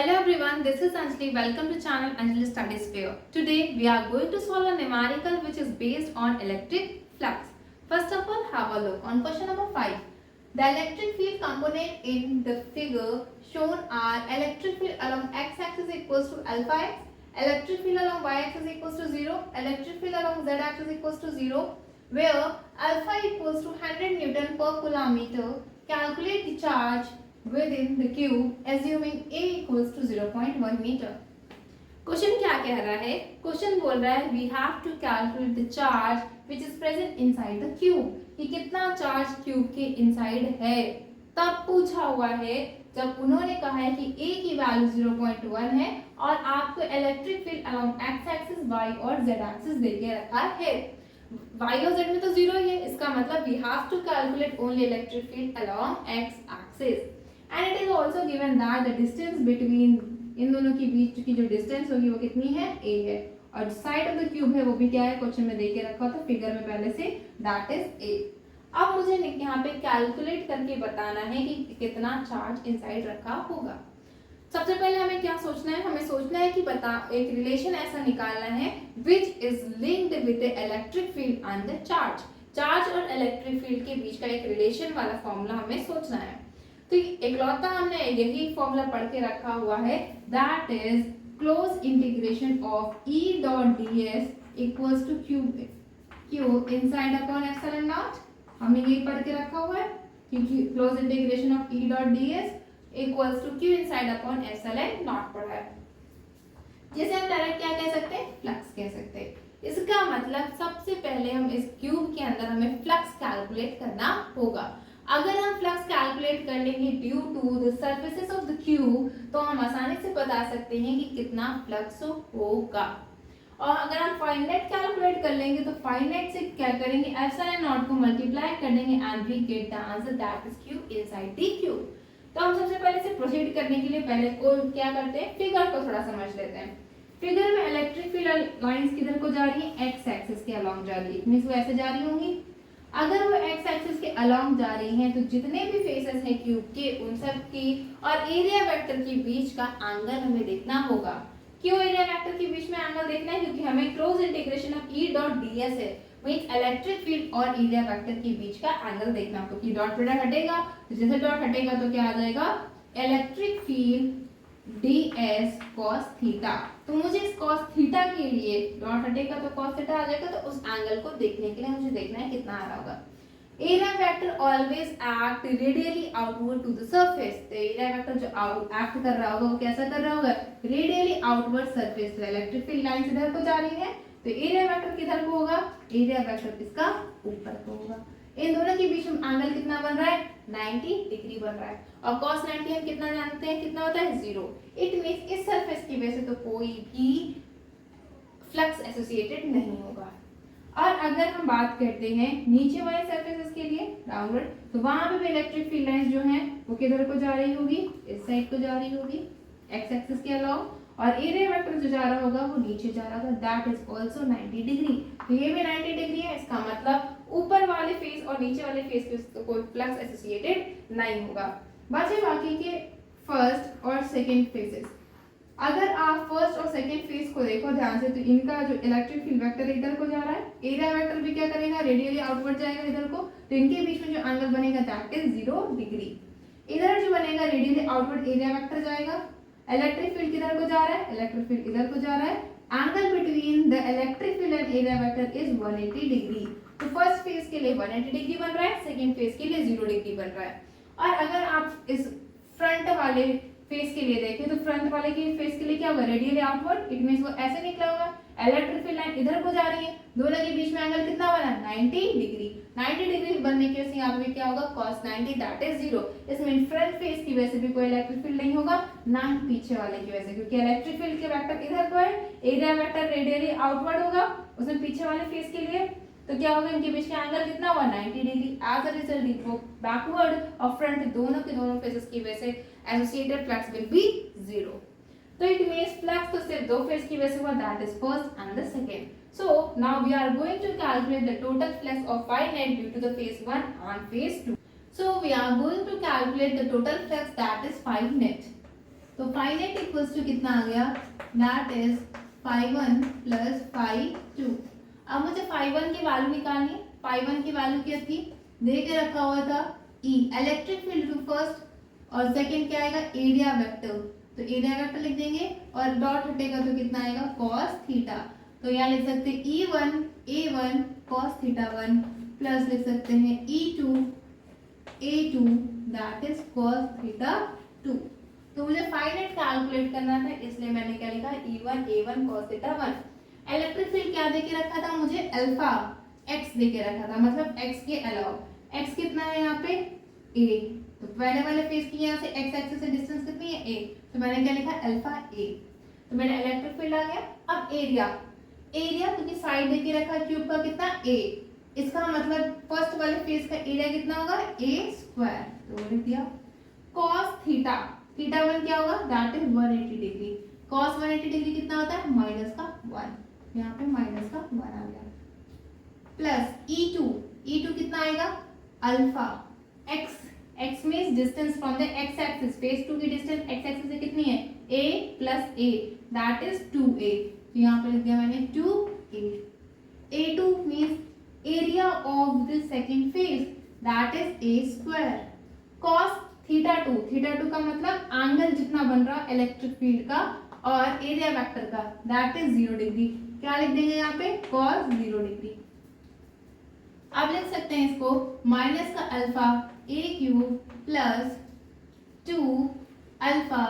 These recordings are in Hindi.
Hello everyone, this is Anjali. Welcome to channel Anjali Studies Fair. Today we are going to solve a numerical which is based on electric flux. First of all, have a look on question number 5. The electric field component in the figure shown are electric field along x-axis equals to alpha x, electric field along y-axis equals to 0, electric field along z-axis equals to 0, where alpha equals to 100 Newton per kilometer. Calculate the charge within the cube assuming a equals to 0.1 meter. Question क्या कह रहा है? क्वेश्चन बोल रहा है we have to calculate the charge which is present inside the cube, कि कितना चार्ज क्यूब के इनसाइड है तब पूछा हुआ है जब उन्होंने कहा है कि a की वैल्यू 0.1 है और आपको electric field along x axis y और z एक्सिस देके रखा है. y और z में तो 0 ही है, इसका मतलब we have to calculate only electric field along x axis. And it is also given that the distance between इन दोनों के बीच की जो डिस्टेंस होगी वो कितनी है, a है. और साइड ऑफ द क्यूब है वो भी क्या है, क्वेश्चन में देके रखा था फिगर में पहले से, दैट इज a. अब मुझे यहाँ पे कैलकुलेट करके बताना है कि कितना चार्ज इनसाइड रखा होगा. सबसे पहले हमें क्या सोचना है, हमें सोचना है कि एक रिलेशन ऐसा निकालना है which is linked with the electric field and the charge. Charge और इलेक्ट्रिक फील्ड के बीच का एक रिलेशन वाला फॉर्मूला हमें सोचना है. तो इकलौता हमने यही फॉर्मूला पढ़ के रखा हुआ है, that is close integration of E dot ds equals to q inside upon epsilon naught. हमने यही पढ़ के रखा हुआ है क्योंकि close integration of E dot ds equals to q inside upon epsilon naught पढ़ा है. जैसे हम डायरेक्ट क्या कह सकते हैं, फ्लक्स कह सकते हैं. इसका मतलब सबसे पहले हम इस क्यूब के अंदर हमें फ्लक्स कैलकुलेट करना होगा. अगर हम फ्लक्स कैलकुलेट कर लेंगे due to the surfaces of the cube तो हम आसानी से बता सकते हैं कि कितना फ्लक्स होगा. और अगर हम फाइनाइट कैलकुलेट कर लेंगे तो फाइनाइट से क्या करेंगे, एप्सिलॉन नॉट को मल्टीप्लाई कर देंगे and we get the answer that is q inside the cube. तो हम सबसे पहले से प्रोसीड करने के लिए पहले को क्या करते हैं, फिगर को थोड़ा समझ लेते हैं. फिगर में इलेक्ट्रिक फील्ड लाइंस किधर को जा रही है, एक्स एक्सिस के अलोंग जा रही है, मींस वो ऐसे जा रही होंगी. अगर वो एक्स एक्सिस के अलोंग जा रही हैं तो जितने भी फेसेस हैं क्यूब के उन सब की और एरिया वेक्टर के बीच का एंगल हमें देखना होगा. क्यों एरिया वेक्टर के बीच में एंगल देखना है, क्योंकि हमें close integration of E dot ds है, मींस इलेक्ट्रिक फील्ड और एरिया वेक्टर के बीच का एंगल देखना होगा. क्योंकि डॉट प्रोडक्ट हटेगा तो जैसे डॉट हटेगा तो क्या आ जाएगा, electric field ds cos theta. तो मुझे इस cos थीटा के लिए डॉट हटेगा तो cos थीटा आ जाएगा, तो उस एंगल को देखने के लिए मुझे देखना है कितना आ रहा होगा. Area vector always act radially outward to the surface. तो एरिया वेक्टर जो एक्ट कर रहा होगा वो कैसा कर रहा होगा, रेडियली आउटवर्ड सरफेस. तो इलेक्ट्रिक फील्ड लाइन इधर को जा रही है तो एरिया वेक्टर किधर को होगा, एरिया वेक्टर किसका, ऊपर को होगा. इन दोनों के बीच में एंगल कितना बन रहा है, 90 डिग्री बन रहा है. और cos 90 हम कितना जानते हैं, कितना होता है, 0. इट मींस इस सरफेस की वजह से तो कोई भी फ्लक्स एसोसिएटेड नहीं होगा. और अगर हम बात करते हैं नीचे वाले सरफेसेस के लिए डाउनवर्ड, तो वहां पे भी इलेक्ट्रिक फील्ड लाइंस जो हैं वो किधर को जा रही होगी, इस साइड को जा रही होगी एक्स एक्सिस के अलावा. और एरिया वेक्टर जो जा रहा होगा वो नीचे जा रहा होगा, दैट इज आल्सो 90 डिग्री. तो ये भी 90 डिग्री है. इसका मतलब ऊपर वाले फेस और नीचे वाले फेस के कोई फ्लक्स एसोसिएटेड नहीं होगा. बचे बाकी के फर्स्ट और सेकंड फेसेस. अगर आप फर्स्ट और सेकंड फेस को देखो ध्यान से तो इनका जो इलेक्ट्रिक फील्ड वेक्टर इधर को जा रहा है, एरिया वेक्टर भी क्या करेगा, रेडियली आउटवर्ड जाएगा इधर को. तो इनके बीच में जो एंगल बनेगा दैट इज 0 डिग्री. इधर जो बनेगा रेडियली आउटवर्ड एरिया वेक्टर जाएगा. इलेक्ट्रिक फील्ड किधर को जा रहा है, इलेक्ट्रिक फील्ड इधर को जा रहा है. Angle between the electric field and area vector is 180 degree. तो फर्स्ट फेज के लिए 180 डिग्री बन रहा है, सेकंड फेज के लिए 0 डिग्री बन रहा है. और अगर आप इस फ्रंट वाले फेस के लिए देखें तो फ्रंट वाले के फेस के लिए क्या होगा, रेडियली आउटवर्ड. इट मींस वो ऐसे निकला होगा. इलेक्ट्रिक फील्ड लाइन इधर को जा रही है, दोनों के बीच में एंगल कितना बना, 90 डिग्री. 90 डिग्री बनने की वजह से यहाँ पे क्या होगा, cos 90 दैट इज 0. इसमें फ्रंट फेस की वजह से भी कोई इलेक्ट्रिक फील्ड नहीं होगा, ना ही पीछे वाले की वजह से, क्योंकि इलेक्ट्रिक फील्ड के वेक्टर इधर को है, एरिया वेक्टर रेडियली आउटवर्ड होगा. उसमें पीछे वाले फेस के लिए तो क्या होगा, इनके बीच का एंगल कितना हुआ, 90 डिग्री. एज अ रिजल्ट वो बैकवर्ड और फ्रंट दोनों के दोनों फेसेस की वजह से एसोसिएटेड फ्लक्स विल बी 0. तो इट मींस फ्लक्स तो सिर्फ दो फेस की वजह से हुआ, that is first and the second. So now we are going to calculate the total flux of phi net due to the face 1 and face 2. So we are going to calculate the total flux that is phi net. तो phi net इक्वल्स टू कितना आ गया, that is phi 1 plus phi 2। अब मुझे phi 1 की वैल्यू निकालनी है। phi 1 की वैल्यू क्या थी, दे के रखा हुआ था E इलेक्ट्रिक फील्ड फर्स्ट, और सेकंड क्या आएगा, एरिया वेक्टर। तो एरिया वेक्टर लिख देंगे और डॉट हटेगा तो कितना आएगा, cos थीटा। तो यहाँ लिख सकते हैं E1 A1 cos theta 1 plus लिख सकते हैं E2 A2 that is cos theta 2। तो मुझे फाई नेट कैलकुलेट करना था, इसलिए मैंने क्या लिखा, E1 A1 cos theta 1। Electric field क्या देके रखा था मुझे, अल्फा x देके रखा था, मतलब x के अलावा। x कितना है यहाँ पे, a। तो पहले वाले फेस की यहाँ से x एक्सिस से डिस्टेंस कितनी है, a। तो मैंने क्या लिखा, अल्फा a। तो मेरा इलेक्ट्रिक फील्ड आ गया। अब एरिया, एरिया क्योंकि साइड देके रखा है क्यूब का कितना, a। इसका मतलब फर्स्ट वाले फेस का एरिया कितना होगा, a स्क्वायर। तो लिख दिया। cos थीटा, थीटा 1 क्या होगा, that is 180 degree. cos 180 degree कितना होता है, माइनस का 1। यहाँ पे माइनस का 1 आ गया। प्लस E2, E2 कितना आएगा, alpha x, x means distance from the x axis, face 2 की डिस्टेंस x एक्सिस से कितनी है, a plus a that is 2a। तो यहाँ पे लिख दिया मैंने 2a। A2 means area of the second face that is a square. cos theta 2, theta 2 का मतलब एंगल जितना बन रहा है इलेक्ट्रिक फील्ड का और एरिया वेक्टर का दैट इज 0 डिग्री। क्या लिख देंगे यहाँ पे, cos 0 डिग्री। अब लिख सकते हैं इसको माइनस का alpha a cube plus 2 alpha,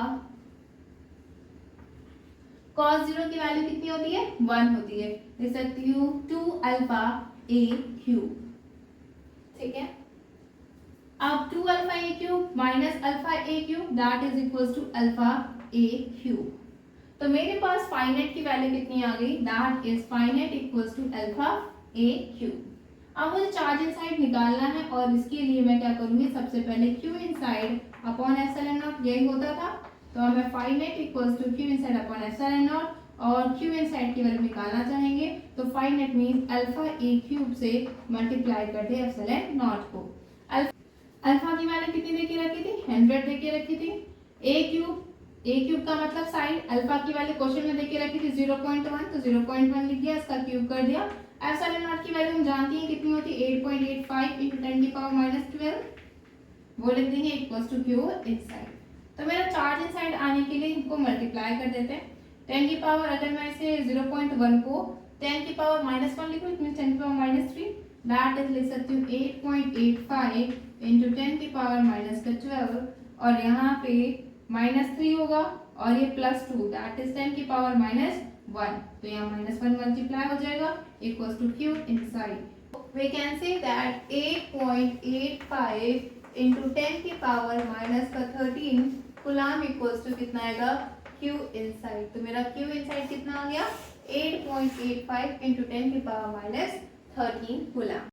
cos 0 की वैल्यू कितनी होती है, 1 होती है। लिख सकती हूँ 2 अल्फा a क्यूब, ठीक है। अब 2 alpha a cube minus alpha a cube that is equals to alpha a cube. तो मेरे पास फाई नेट की वैल्यू कितनी आ गई, that is phi net equals to alpha a cube. अब मुझे चार्ज इनसाइड निकालना है और इसके लिए मैं क्या करूंगी, सबसे पहले Q inside upon epsilon naught, यही होता था। तो हमें phi net equals to Q inside upon epsilon naught और Q इनसाइड की वैल्यू निकालना चाहेंगे तो phi net means alpha a cube से मल्टीप्लाई कर दे एप्सिलॉन नॉट को। अल्फा की वैल्यू कितनी देके रखी थी, 100 देके रखी थी। a क्यूब का मतलब साइड, अल्फा की वैल्यू क्वेश्चन में देके रखी थी 0.1, तो 0.1 लिख दिया, इसका क्यूब कर दिया। एप्सिलॉन नॉट की वैल्यू हम जानती हैं कितनी होती है, 8.85 into 10 की पावर माइनस 12, वो लिख देंगे इक्वल्स टू क्यू इनसाइड। तो मेरा चार्ज इनसाइड आने के लिए इनको मल्टीप्लाई कर देते हैं। 10 की पावर, अगर मैं इसे 0.1 को 10 की पावर माइनस 1 लिखूँ, इट मींस 10 की पावर माइनस 3, दैट इज लिख सकती हूँ 8.85 into 10 की पावर माइनस 12, और यहाँ पे माइनस 3 होगा और ये प्लस 2 दैट इज 10 की पावर माइनस 1, तो यहाँ माइनस 1 मल्टीप्लाई हो जाएगा equals to q inside. We can say that 8.85 into 10 की पावर माइनस का 13 कूलम इक्वल्स टू कितना आएगा, क्यू इनसाइड। तो मेरा क्यू इनसाइड कितना आ गया, 8.85 into 10 की पावर माइनस 13 कूलम।